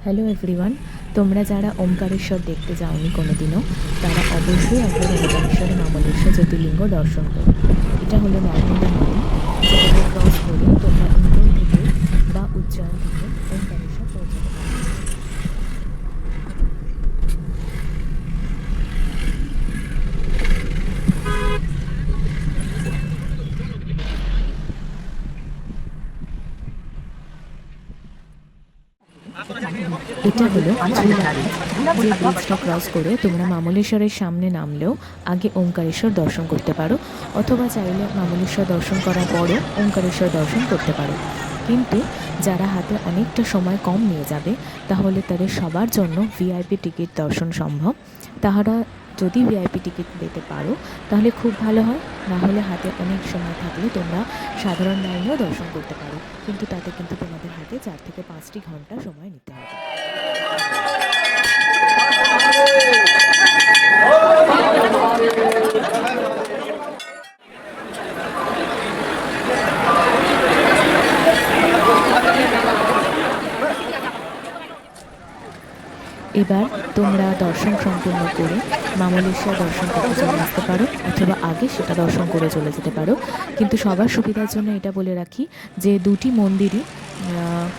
Hello everyone, তোমরা যারা ওমকারেশ্বর দেখতে যাওনি কোনোদিনও তারা অবশ্যই একবার ওমকারেশ্বর মামলেশ্বর জ্যোতির্লিঙ্গ দর্শন করো। এটা হলো নর্মদা নদী, যেটাকে ক্রস করে তোমরা ইন্দোর থেকে বা উজ্জয়ন থেকে ওমকারেশ্বর পৌঁছাতে পারো। এটা হলো ঝুলাবি, যে ব্রিজটা ক্রস করে তোমরা মামলেশ্বরের সামনে নামলেও আগে ওমকারেশ্বর দর্শন করতে পারো, অথবা চাইলে মামলেশ্বর দর্শন করার পরও ওমকারেশ্বর দর্শন করতে পারো। কিন্তু যারা হাতে অনেকটা সময় কম নিয়ে যাবে তাহলে তাদের সবার জন্য ভিআইপি টিকিট দর্শন সম্ভব। তাহারা যদি ভিআইপি টিকিট পেতে পারো তাহলে খুব ভালো হয়, না হলে হাতে অনেক সময় থাকলে তোমরা সাধারণ লাইনেও দর্শন করতে পারো, কিন্তু তাতে কিন্তু তোমাদের হাতে 4 থেকে 5টি ঘন্টা সময় নিতে হবে। এবার তোমরা দর্শন সম্পূর্ণ করে মামলেশ্বর দর্শন করতে চলে আসতে পারো, অথবা আগে সেটা দর্শন করে চলে যেতে পারো। কিন্তু সবার সুবিধার জন্য এটা বলে রাখি যে দুটি মন্দিরই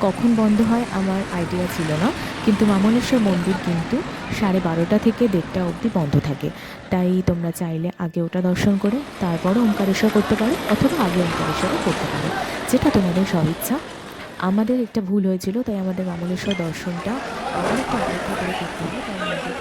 কখন বন্ধ হয় আমার আইডিয়া ছিল না, কিন্তু মামলেশ্বর মন্দির কিন্তু 12:30 থেকে 1:30 অবধি বন্ধ থাকে। তাই তোমরা চাইলে আগে ওটা দর্শন করে তারপরও ওমকারেশ্বর করতে পারো, অথবা আগে ওমকারেশ্বরও করতে পারো, যেটা তোমাদের স্বইচ্ছা। আমাদের একটা ভুল হয়েছিল, তাই আমাদের মামলেশ্বর দর্শনটা অনেকটা অপেক্ষা করে করতে হবে, তাই আমাদের